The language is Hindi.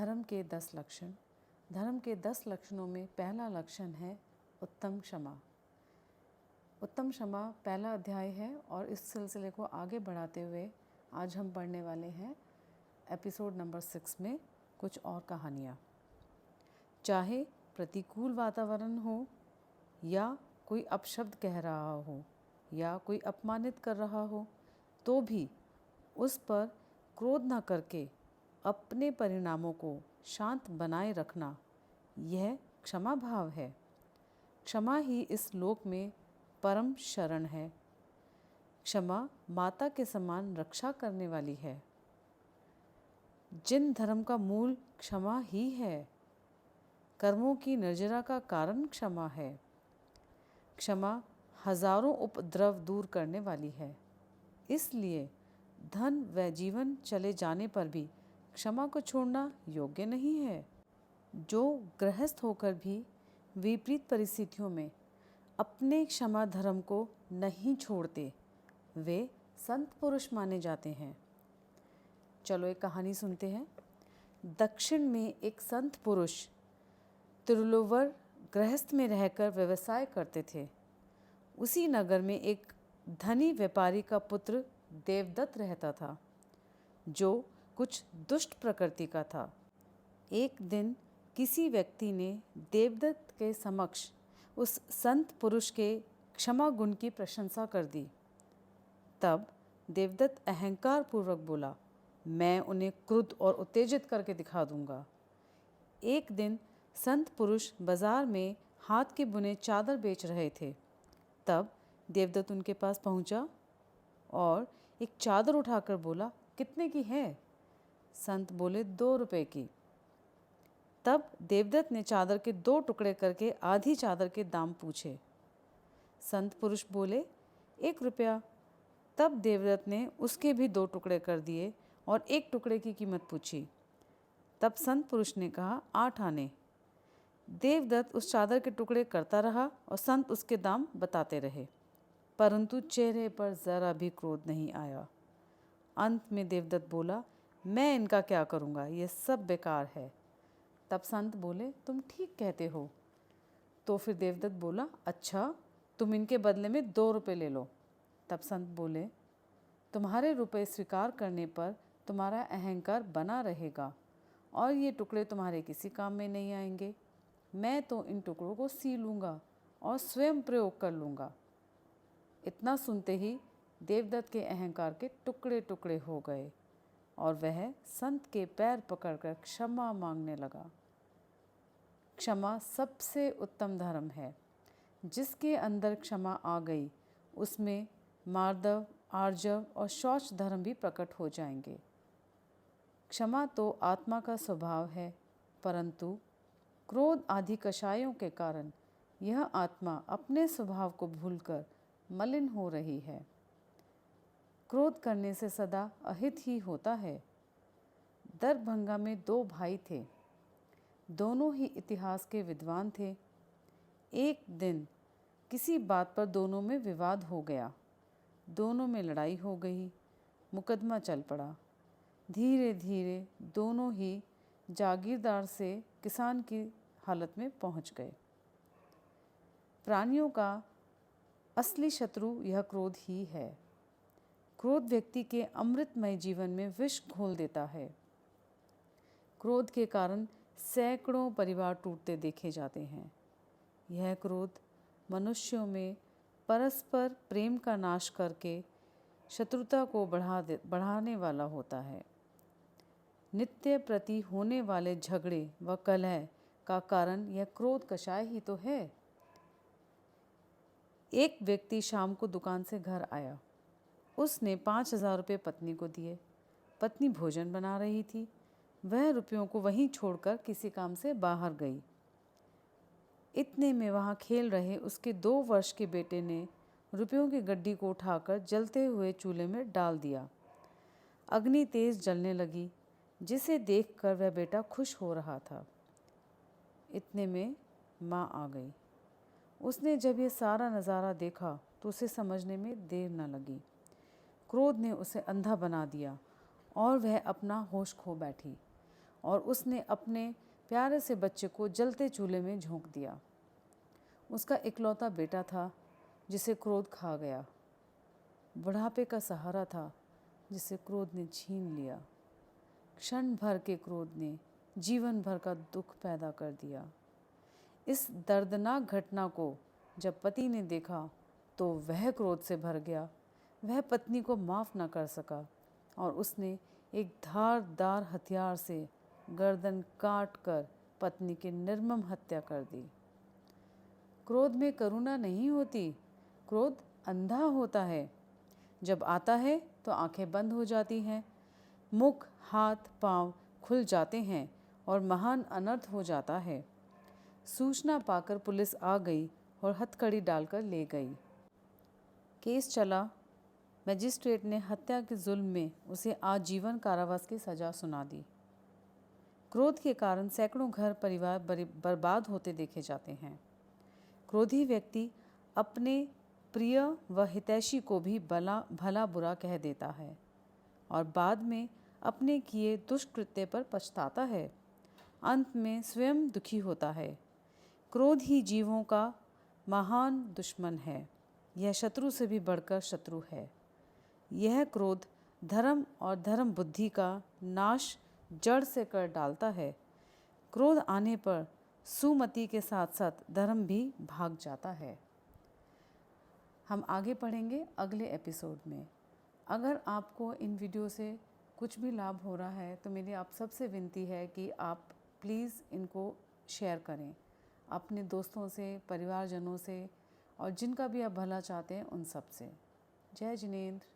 धर्म के 10 लक्षण। धर्म के 10 लक्षणों में पहला लक्षण है उत्तम क्षमा। उत्तम क्षमा पहला अध्याय है और इस सिलसिले को आगे बढ़ाते हुए आज हम पढ़ने वाले हैं एपिसोड नंबर 6 में कुछ और कहानियाँ। चाहे प्रतिकूल वातावरण हो या कोई अपशब्द कह रहा हो या कोई अपमानित कर रहा हो, तो भी उस पर क्रोध न करके अपने परिणामों को शांत बनाए रखना, यह क्षमा भाव है। क्षमा ही इस लोक में परम शरण है। क्षमा माता के समान रक्षा करने वाली है। जिन धर्म का मूल क्षमा ही है, कर्मों की निर्जरा का कारण क्षमा है। क्षमा हजारों उपद्रव दूर करने वाली है। इसलिए धन व जीवन चले जाने पर भी क्षमा को छोड़ना योग्य नहीं है। जो गृहस्थ होकर भी विपरीत परिस्थितियों में अपने क्षमा धर्म को नहीं छोड़ते, वे संत पुरुष माने जाते हैं। चलो एक कहानी सुनते हैं। दक्षिण में एक संत पुरुष तिरुवल्लुवर गृहस्थ में रहकर व्यवसाय करते थे। उसी नगर में एक धनी व्यापारी का पुत्र देवदत्त रहता था, जो कुछ दुष्ट प्रकृति का था। एक दिन किसी व्यक्ति ने देवदत्त के समक्ष उस संत पुरुष के क्षमा गुण की प्रशंसा कर दी। तब देवदत्त अहंकार पूर्वक बोला, मैं उन्हें क्रुद्ध और उत्तेजित करके दिखा दूंगा। एक दिन संत पुरुष बाजार में हाथ के बुने चादर बेच रहे थे। तब देवदत्त उनके पास पहुंचा और एक चादर उठाकर बोला, कितने की है? संत बोले, 2 रुपए की। तब देवदत्त ने चादर के 2 टुकड़े करके आधी चादर के दाम पूछे। संत पुरुष बोले, 1 रुपया। तब देवदत्त ने उसके भी 2 टुकड़े कर दिए और 1 टुकड़े की कीमत पूछी। तब संत पुरुष ने कहा, 8 आने। देवदत्त उस चादर के टुकड़े करता रहा और संत उसके दाम बताते रहे, परंतु चेहरे पर जरा भी क्रोध नहीं आया। अंत में देवदत्त बोला, मैं इनका क्या करूँगा, ये सब बेकार है। तब संत बोले, तुम ठीक कहते हो। तो फिर देवदत्त बोला, अच्छा तुम इनके बदले में 2 रुपये ले लो। तब संत बोले, तुम्हारे रुपए स्वीकार करने पर तुम्हारा अहंकार बना रहेगा और ये टुकड़े तुम्हारे किसी काम में नहीं आएंगे। मैं तो इन टुकड़ों को सी लूँगा और स्वयं प्रयोग कर लूँगा। इतना सुनते ही देवदत्त के अहंकार के टुकड़े टुकड़े हो गए और वह संत के पैर पकड़कर क्षमा मांगने लगा। क्षमा सबसे उत्तम धर्म है। जिसके अंदर क्षमा आ गई, उसमें मार्दव, आर्जव और शौच धर्म भी प्रकट हो जाएंगे। क्षमा तो आत्मा का स्वभाव है, परंतु क्रोध आदि कषायों के कारण यह आत्मा अपने स्वभाव को भूलकर मलिन हो रही है। क्रोध करने से सदा अहित ही होता है। दरभंगा में 2 भाई थे। दोनों ही इतिहास के विद्वान थे। एक दिन किसी बात पर दोनों में विवाद हो गया। दोनों में लड़ाई हो गई। मुकदमा चल पड़ा। धीरे धीरे दोनों ही जागीरदार से किसान की हालत में पहुंच गए। प्राणियों का असली शत्रु यह क्रोध ही है। क्रोध व्यक्ति के अमृतमय जीवन में विष घोल देता है। क्रोध के कारण सैकड़ों परिवार टूटते देखे जाते हैं। यह क्रोध मनुष्यों में परस्पर प्रेम का नाश करके शत्रुता को बढ़ाने वाला होता है। नित्य प्रति होने वाले झगड़े व कलह का कारण यह क्रोध कषाय ही तो है। एक व्यक्ति शाम को दुकान से घर आया। उसने 5,000 रुपये पत्नी को दिए। पत्नी भोजन बना रही थी। वह रुपयों को वहीं छोड़कर किसी काम से बाहर गई। इतने में वहाँ खेल रहे उसके 2 वर्ष के बेटे ने रुपयों की गड्डी को उठाकर जलते हुए चूल्हे में डाल दिया। अग्नि तेज जलने लगी, जिसे देखकर वह बेटा खुश हो रहा था। इतने में माँ आ गई। उसने जब ये सारा नज़ारा देखा तो उसे समझने में देर न लगी। क्रोध ने उसे अंधा बना दिया और वह अपना होश खो बैठी। और उसने अपने प्यारे से बच्चे को जलते चूल्हे में झोंक दिया। उसका इकलौता बेटा था जिसे क्रोध खा गया, बुढ़ापे का सहारा था जिसे क्रोध ने छीन लिया। क्षण भर के क्रोध ने जीवन भर का दुख पैदा कर दिया। इस दर्दनाक घटना को जब पति ने देखा तो वह क्रोध से भर गया। वह पत्नी को माफ़ न कर सका और उसने एक धारदार हथियार से गर्दन काट कर पत्नी की निर्मम हत्या कर दी। क्रोध में करुणा नहीं होती, क्रोध अंधा होता है। जब आता है तो आंखें बंद हो जाती हैं, मुख, हाथ, पांव खुल जाते हैं और महान अनर्थ हो जाता है। सूचना पाकर पुलिस आ गई और हथकड़ी डालकर ले गई। केस चला। मजिस्ट्रेट ने हत्या के जुल्म में उसे आजीवन कारावास की सजा सुना दी। क्रोध के कारण सैकड़ों घर परिवार बर्बाद होते देखे जाते हैं। क्रोधी व्यक्ति अपने प्रिय व हितैषी को भी भला बुरा कह देता है और बाद में अपने किए दुष्कृत्य पर पछताता है। अंत में स्वयं दुखी होता है। क्रोध ही जीवों का महान दुश्मन है। यह शत्रु से भी बढ़कर शत्रु है। यह क्रोध धर्म और धर्म बुद्धि का नाश जड़ से कर डालता है। क्रोध आने पर सुमति के साथ साथ धर्म भी भाग जाता है। हम आगे पढ़ेंगे अगले एपिसोड में। अगर आपको इन वीडियो से कुछ भी लाभ हो रहा है तो मेरी आप सबसे विनती है कि आप प्लीज़ इनको शेयर करें अपने दोस्तों से, परिवारजनों से और जिनका भी आप भला चाहते हैं उन सब से। जय जिनेंद्र।